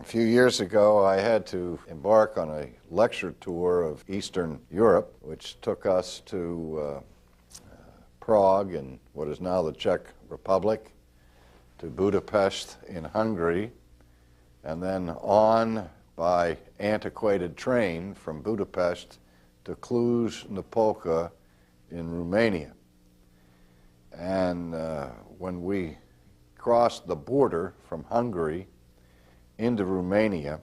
A few years ago, I had to embark on a lecture tour of Eastern Europe, which took us to Prague in what is now the Czech Republic, to Budapest in Hungary, and then on by antiquated train from Budapest to Cluj-Napoca in Romania. And when we crossed the border from Hungary into Romania,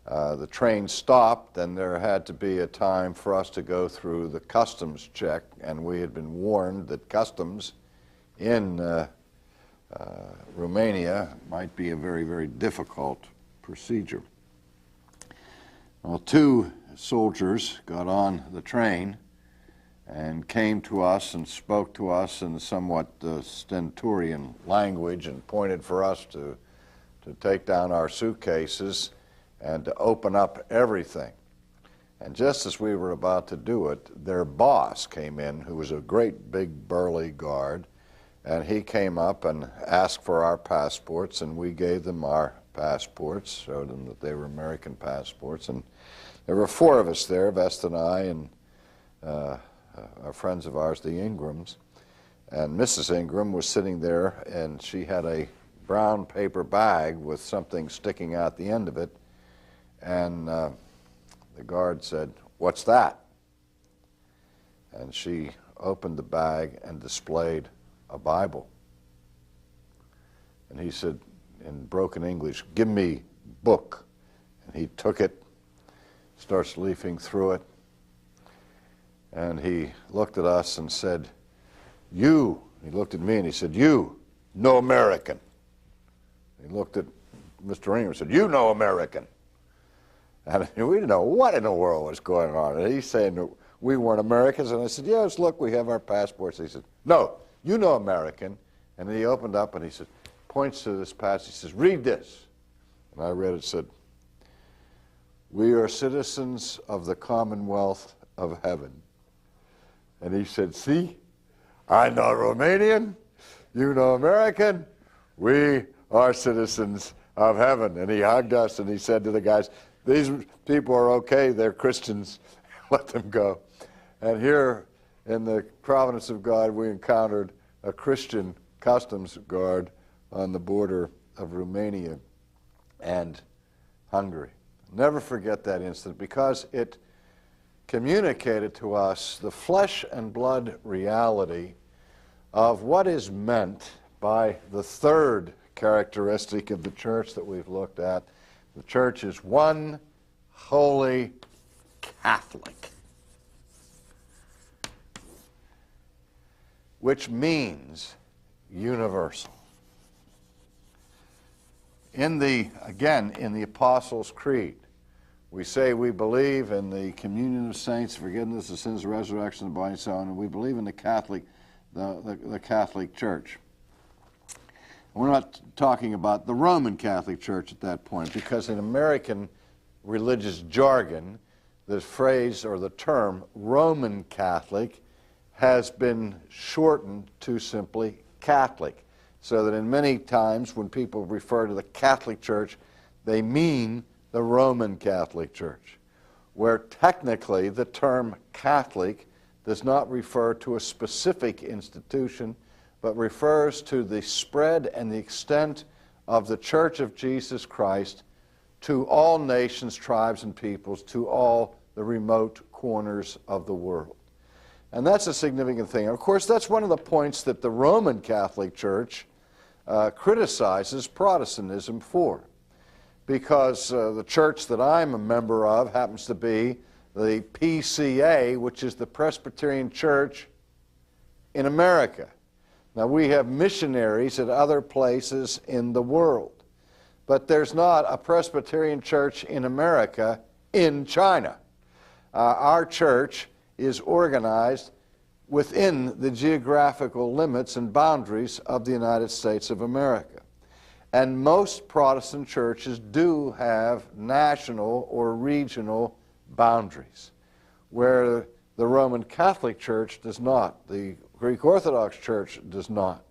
the train stopped, and there had to be a time for us to go through the customs check, and we had been warned that customs in Romania might be a very, very difficult procedure. Well, two soldiers got on the train and came to us and spoke to us in somewhat stentorian language and pointed for us to take down our suitcases and to open up everything. And just as we were about to do it, their boss came in, who was a great big burly guard, and he came up and asked for our passports, and we gave them our passports, showed them that they were American passports. And there were four of us there, Vest and I, and our friends of ours, the Ingrams. And Mrs. Ingram was sitting there, and she had a brown paper bag with something sticking out the end of it. And the guard said, "What's that?" And she opened the bag and displayed a Bible. And he said in broken English, "Give me book." And he took it, starts leafing through it, and he looked at us and said, "You," he looked at me and he said, "You, no American." He looked at Mr. Ingram and said, "You no American." And we didn't know what in the world was going on. And he's saying that we weren't Americans. And I said, "Yes, look, we have our passports." He said, "No, you know American." And then he opened up and he said, points to this passage, he says, "Read this." And I read it, said, "We are citizens of the Commonwealth of Heaven." And he said, "See, I know Romanian, you know American, we are citizens of heaven." And he hugged us and he said to the guys, "These people are okay, they're Christians, let them go." And here in the providence of God, we encountered a Christian customs guard on the border of Romania and Hungary. Never forget that incident, because it communicated to us the flesh and blood reality of what is meant by the third characteristic of the church that we've looked at. The church is one holy Catholic, which means universal. In the Apostles' Creed, we say we believe in the communion of saints, forgiveness of sins, resurrection of the body, and so on, and we believe in the Catholic Church. We're not talking about the Roman Catholic Church at that point, because in American religious jargon, the phrase or the term Roman Catholic has been shortened to simply Catholic, so that in many times when people refer to the Catholic Church, they mean the Roman Catholic Church, where technically the term Catholic does not refer to a specific institution, but refers to the spread and the extent of the Church of Jesus Christ to all nations, tribes, and peoples, to all the remote corners of the world. And that's a significant thing. Of course, that's one of the points that the Roman Catholic Church criticizes Protestantism for, because the church that I'm a member of happens to be the PCA, which is the Presbyterian Church in America. Now, we have missionaries at other places in the world, but there's not a Presbyterian church in America in China. Our church is organized within the geographical limits and boundaries of the United States of America. And most Protestant churches do have national or regional boundaries, where the Roman Catholic Church does not, the Greek Orthodox Church does not,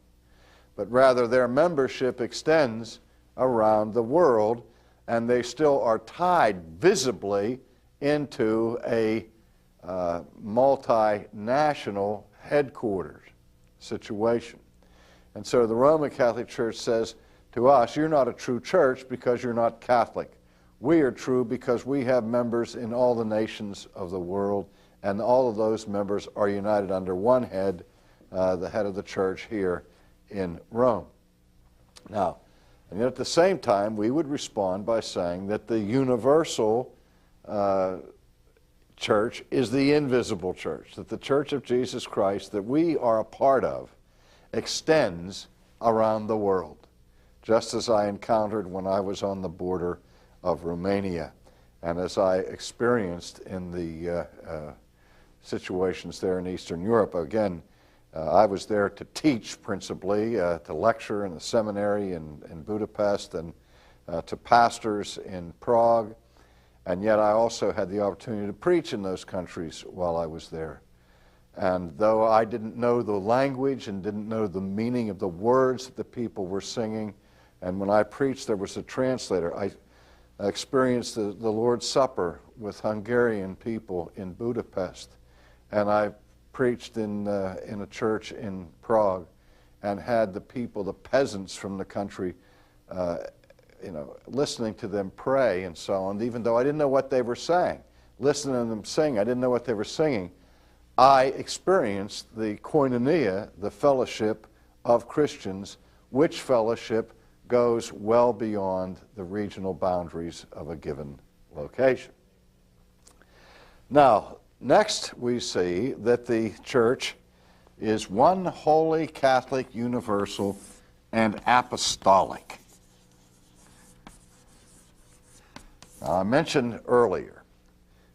but rather their membership extends around the world and they still are tied visibly into a multinational headquarters situation. And so the Roman Catholic Church says to us, you're not a true church because you're not Catholic. We are true because we have members in all the nations of the world, and all of those members are united under one head, the head of the church here in Rome. Now, and yet at the same time, we would respond by saying that the universal church is the invisible church, that the Church of Jesus Christ that we are a part of extends around the world, just as I encountered when I was on the border of Romania, and as I experienced in the situations there in Eastern Europe. Again, I was there to teach principally, to lecture in the seminary in Budapest, and to pastors in Prague, and yet I also had the opportunity to preach in those countries while I was there. And though I didn't know the language and didn't know the meaning of the words that the people were singing, and when I preached there was a translator, I experienced the Lord's Supper with Hungarian people in Budapest, and I preached in a church in Prague and had the people, the peasants from the country, listening to them pray and so on, even though I didn't know what they were saying. Listening to them sing, I didn't know what they were singing. I experienced the koinonia, the fellowship of Christians, which fellowship goes well beyond the regional boundaries of a given location. Now, next we see that the church is one holy, Catholic, universal, and apostolic. Now, I mentioned earlier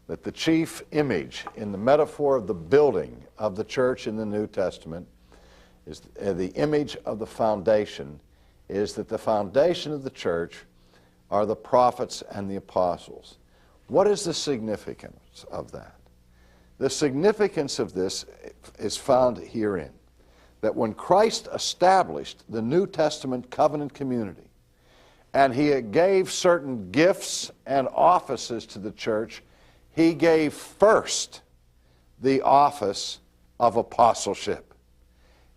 that the chief image in the metaphor of the building of the church in the New Testament is the image of the foundation, is that the foundation of the church are the prophets and the apostles. What is the significance of that? The significance of this is found herein, that when Christ established the New Testament covenant community, and he gave certain gifts and offices to the church, he gave first the office of apostleship.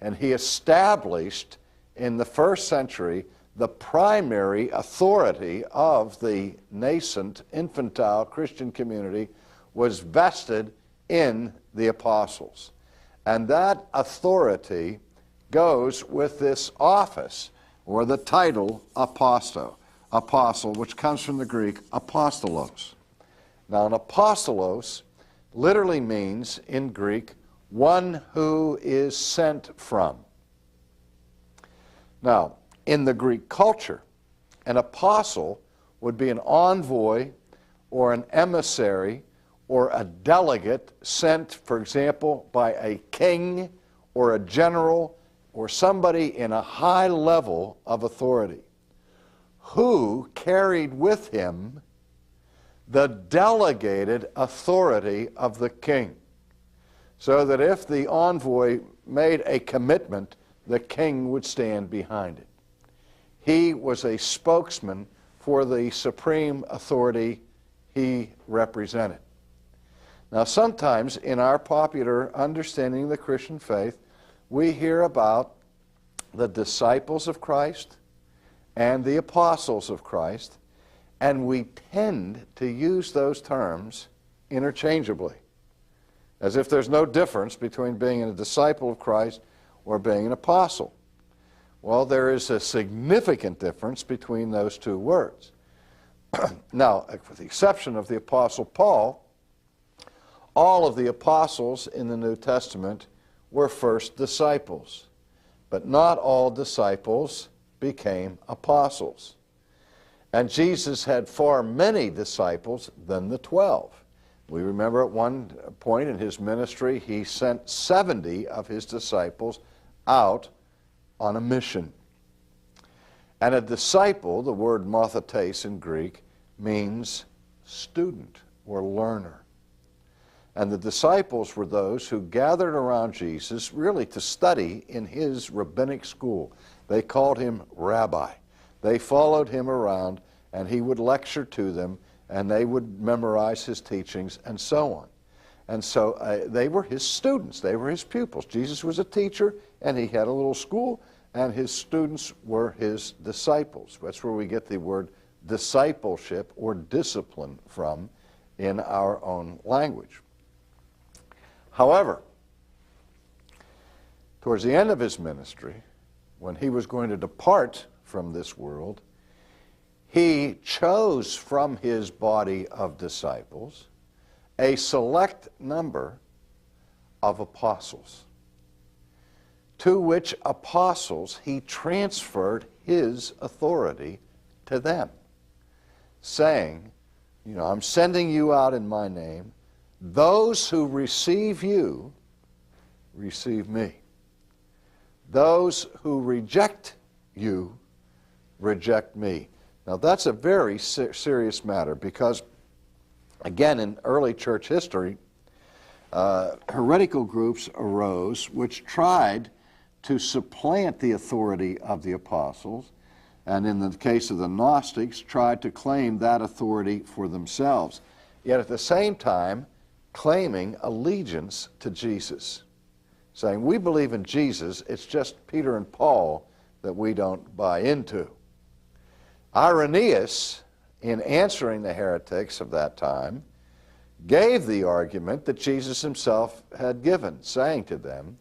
And he established in the first century the primary authority of the nascent, infantile Christian community was vested in the apostles. And that authority goes with this office, or the title apostle, which comes from the Greek apostolos. Now, an apostolos literally means, in Greek, one who is sent from. Now, in the Greek culture, an apostle would be an envoy or an emissary or a delegate sent, for example, by a king or a general or somebody in a high level of authority, who carried with him the delegated authority of the king, so that if the envoy made a commitment, the king would stand behind it. He was a spokesman for the supreme authority he represented. Now, sometimes in our popular understanding of the Christian faith, we hear about the disciples of Christ and the apostles of Christ, and we tend to use those terms interchangeably, as if there's no difference between being a disciple of Christ or being an apostle. Well, there is a significant difference between those two words. Now, with the exception of the Apostle Paul, all of the apostles in the New Testament were first disciples, but not all disciples became apostles. And Jesus had far many disciples than the 12. We remember at one point in his ministry, he sent 70 of his disciples out on a mission. And a disciple, the word mathetes in Greek, means student or learner. And the disciples were those who gathered around Jesus really to study in his rabbinic school. They called him rabbi. They followed him around and he would lecture to them, and they would memorize his teachings, and so on. And so they were his students. They were his pupils. Jesus was a teacher, and he had a little school, and his students were his disciples. That's where we get the word discipleship or discipline from in our own language. However, towards the end of his ministry, when he was going to depart from this world, he chose from his body of disciples a select number of apostles, to which apostles he transferred his authority to them, saying, you know, I'm sending you out in my name. Those who receive you, receive me. Those who reject you, reject me. Now that's a very serious matter because, again, in early church history, heretical groups arose which tried to supplant the authority of the apostles, and in the case of the Gnostics, tried to claim that authority for themselves, yet at the same time claiming allegiance to Jesus, saying, we believe in Jesus, it's just Peter and Paul that we don't buy into. Irenaeus, in answering the heretics of that time, gave the argument that Jesus himself had given, saying to them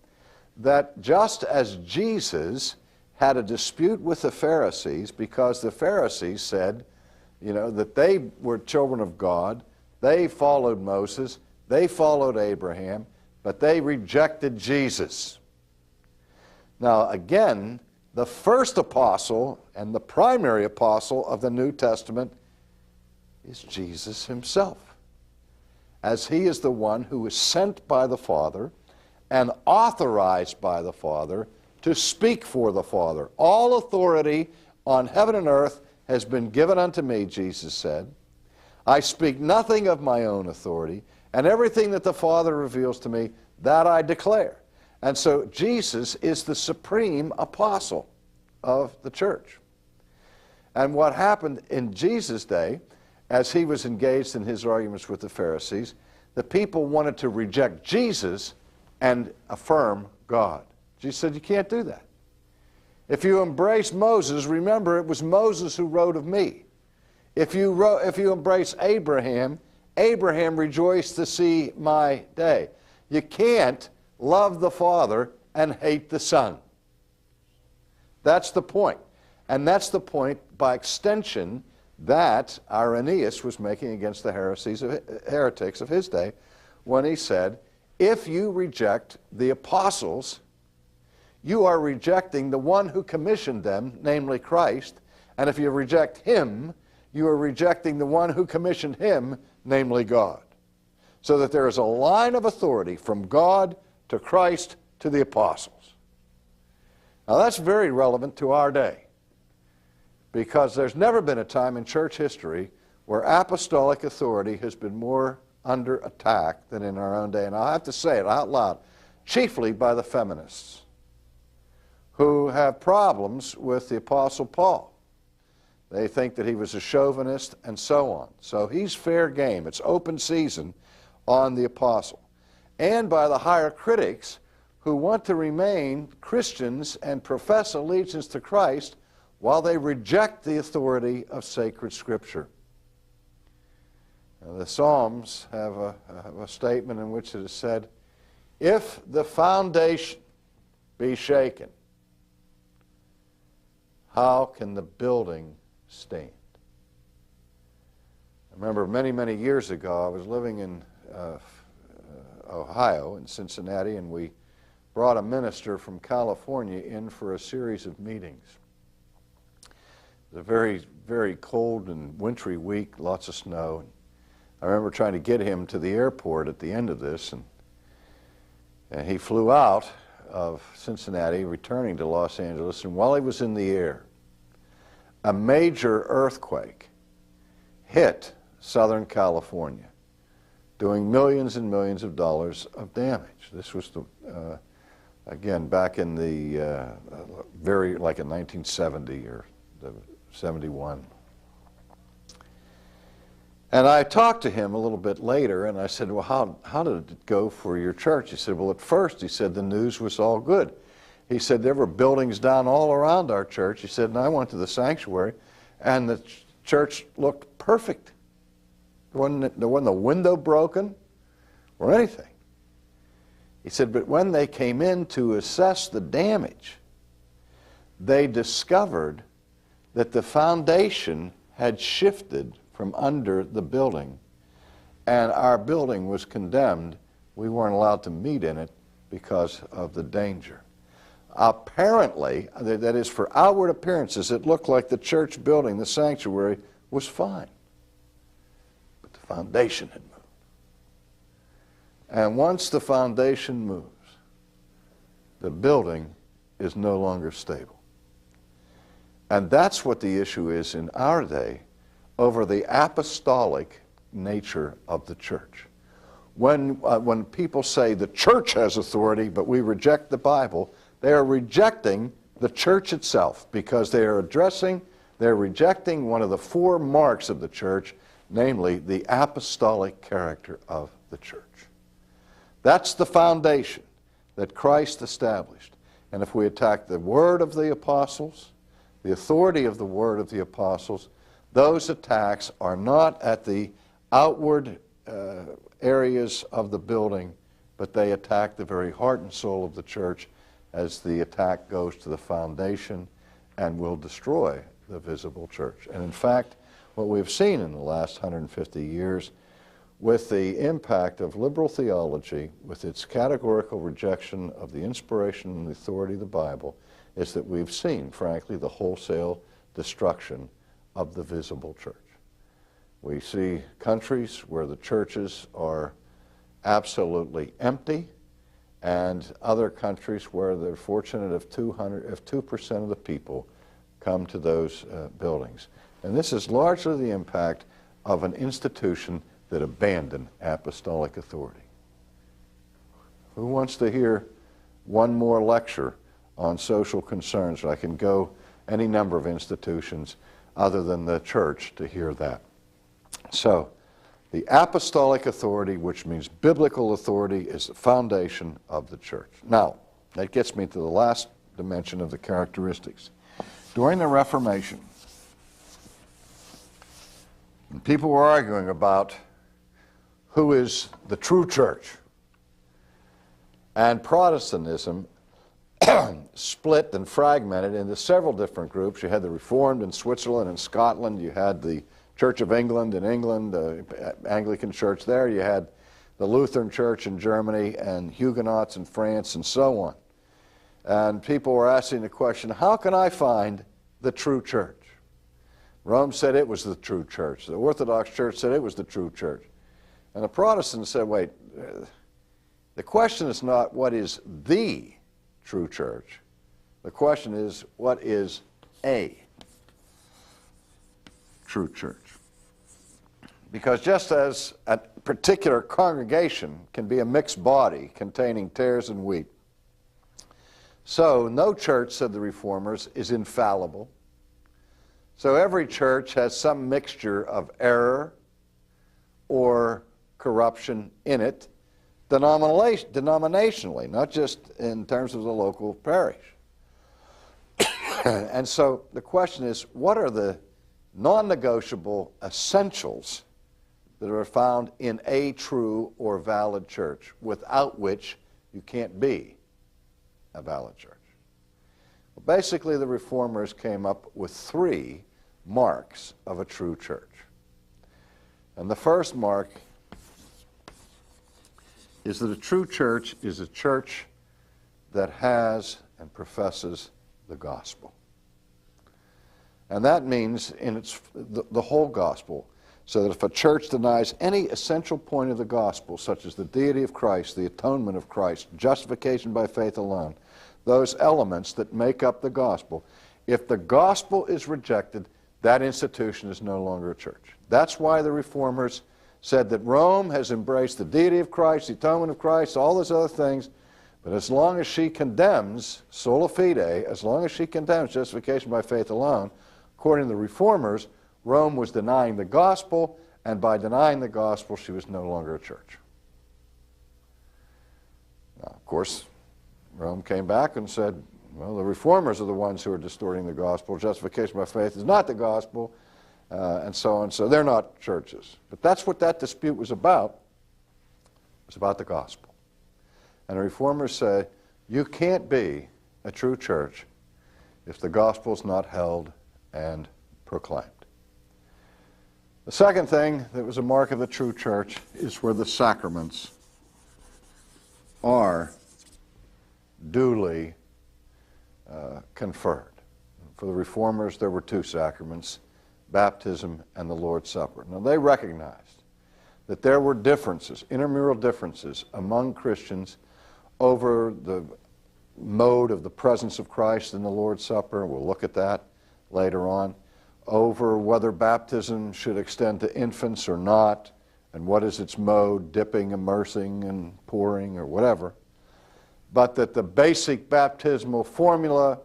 that just as Jesus had a dispute with the Pharisees because the Pharisees said, you know, that they were children of God, they followed Moses, they followed Abraham, but they rejected Jesus. Now again, the first apostle and the primary apostle of the New Testament is Jesus himself, as he is the one who is sent by the Father and authorized by the Father to speak for the Father. All authority on heaven and earth has been given unto me, Jesus said. I speak nothing of my own authority, and everything that the Father reveals to me, that I declare. And so Jesus is the supreme apostle of the church. And what happened in Jesus' day, as he was engaged in his arguments with the Pharisees, the people wanted to reject Jesus and affirm God. Jesus said, you can't do that. If you embrace Moses, remember it was Moses who wrote of me. If you embrace Abraham, Abraham rejoiced to see my day. You can't love the Father and hate the Son. That's the point. And that's the point, by extension, that Irenaeus was making against the heretics of his day when he said, if you reject the apostles, you are rejecting the one who commissioned them, namely Christ, and if you reject him, you are rejecting the one who commissioned him, namely God. So that there is a line of authority from God to Christ to the apostles. Now that's very relevant to our day, because there's never been a time in church history where apostolic authority has been more under attack than in our own day. And I'll have to say it out loud, chiefly by the feminists, who have problems with the Apostle Paul. They think that he was a chauvinist and so on. So he's fair game. It's open season on the apostle. And by the higher critics who want to remain Christians and profess allegiance to Christ while they reject the authority of sacred Scripture. Now, the Psalms have a statement in which it is said, if the foundation be shaken, how can the building stand? I remember many, many years ago, I was living in Ohio, in Cincinnati, and we brought a minister from California in for a series of meetings. It was a very, very cold and wintry week, lots of snow. I remember trying to get him to the airport at the end of this, and he flew out of Cincinnati, returning to Los Angeles, and while he was in the air, a major earthquake hit Southern California, doing millions and millions of dollars of damage. This was, again, back in the like in 1970 or 71. And I talked to him a little bit later, and I said, well, how did it go for your church? He said, well, at first, he said, the news was all good. He said, there were buildings down all around our church. He said, and I went to the sanctuary, and the church looked perfect. There wasn't a window broken or anything. He said, but when they came in to assess the damage, they discovered that the foundation had shifted from under the building, and our building was condemned. We weren't allowed to meet in it because of the danger. Apparently, that is, for outward appearances, it looked like the church building, the sanctuary, was fine. But the foundation had moved. And once the foundation moves, the building is no longer stable. And that's what the issue is in our day over the apostolic nature of the church. When people say the church has authority, but we reject the Bible, they are rejecting the church itself, because they're rejecting one of the four marks of the church, namely the apostolic character of the church. That's the foundation that Christ established. And if we attack the word of the apostles, the authority of the word of the apostles, those attacks are not at the outward areas of the building, but they attack the very heart and soul of the church, as the attack goes to the foundation and will destroy the visible church. And in fact, what we've seen in the last 150 years with the impact of liberal theology, with its categorical rejection of the inspiration and the authority of the Bible, is that we've seen, frankly, the wholesale destruction of the visible church. We see countries where the churches are absolutely empty, and other countries where they're fortunate if 2% of the people come to those buildings. And this is largely the impact of an institution that abandoned apostolic authority. Who wants to hear one more lecture on social concerns? I can go any number of institutions other than the church to hear that. So, the apostolic authority, which means biblical authority, is the foundation of the church. Now, that gets me to the last dimension of the characteristics. During the Reformation, people were arguing about who is the true church. And Protestantism split and fragmented into several different groups. You had the Reformed in Switzerland and Scotland. You had the Church of England in England, the Anglican Church there. You had the Lutheran Church in Germany and Huguenots in France and so on. And people were asking the question, how can I find the true church? Rome said it was the true church. The Orthodox Church said it was the true church. And the Protestants said, wait, the question is not what is the true church. The question is, what is a true church? Because just as a particular congregation can be a mixed body containing tares and wheat, so no church, said the Reformers, is infallible. So every church has some mixture of error or corruption in it, denominationally, not just in terms of the local parish. And so the question is, what are the non-negotiable essentials that are found in a true or valid church, without which you can't be a valid church? Well, basically, the Reformers came up with three marks of a true church. And the first mark is that a true church is a church that has and professes the gospel. And that means in the whole gospel, so that if a church denies any essential point of the gospel, such as the deity of Christ, the atonement of Christ, justification by faith alone, those elements that make up the gospel, if the gospel is rejected, that institution is no longer a church. That's why the Reformers said that Rome has embraced the deity of Christ, the atonement of Christ, all those other things, but as long as she condemns sola fide, as long as she condemns justification by faith alone, according to the Reformers, Rome was denying the gospel, and by denying the gospel, she was no longer a church. Now, of course, Rome came back and said, well, the reformers are the ones who are distorting the gospel. Justification by faith is not the gospel, and so on. So they're not churches. But that's what that dispute was about. It was about the gospel. And the reformers say, you can't be a true church if the gospel is not held and proclaimed. The second thing that was a mark of the true church is where the sacraments are duly conferred. For the reformers, there were two sacraments, baptism and the Lord's Supper. Now, they recognized that there were differences, intramural differences among Christians over the mode of the presence of Christ in the Lord's Supper. We'll look at that later on. Over whether baptism should extend to infants or not, and what is its mode, dipping, immersing, and pouring, or whatever. But that the basic baptismal formula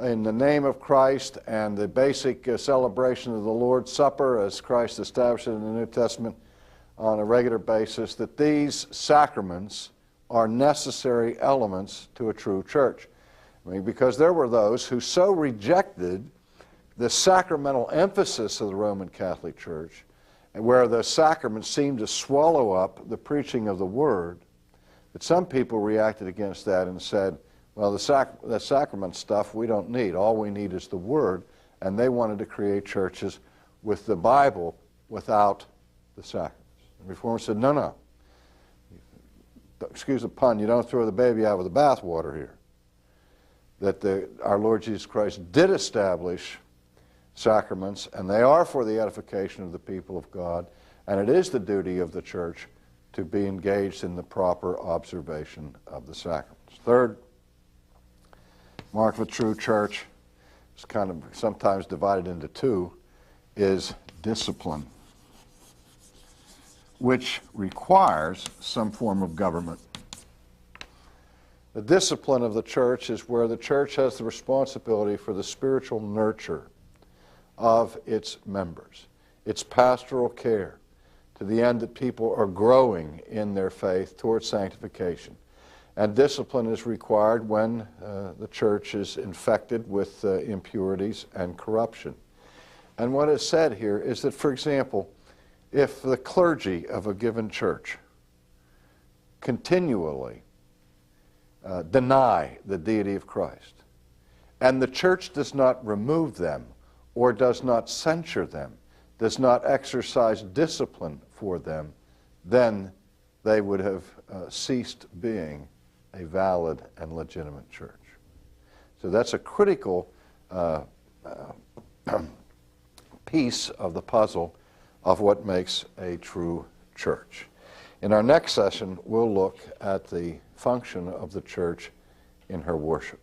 in the name of Christ and the basic celebration of the Lord's Supper as Christ established it in the New Testament on a regular basis, that these sacraments are necessary elements to a true church. I mean, because there were those who so rejected the sacramental emphasis of the Roman Catholic Church, and where the sacraments seemed to swallow up the preaching of the Word, that some people reacted against that and said, well, the sacrament stuff we don't need. All we need is the Word. And they wanted to create churches with the Bible without the sacraments. The Reformers said, no, no. Excuse the pun, you don't throw the baby out with the bathwater here. That our Lord Jesus Christ did establish sacraments, and they are for the edification of the people of God, and it is the duty of the church to be engaged in the proper observation of the sacraments. Third mark of a true church, it's kind of sometimes divided into two, is discipline, which requires some form of government. The discipline of the church is where the church has the responsibility for the spiritual nurture of its members, its pastoral care, to the end that people are growing in their faith towards sanctification. And discipline is required when the church is infected with impurities and corruption. And what is said here is that, for example, if the clergy of a given church continually deny the deity of Christ, and the church does not remove them or does not censure them, does not exercise discipline for them, then they would have ceased being a valid and legitimate church. So that's a critical piece of the puzzle of what makes a true church. In our next session, we'll look at the function of the church in her worship.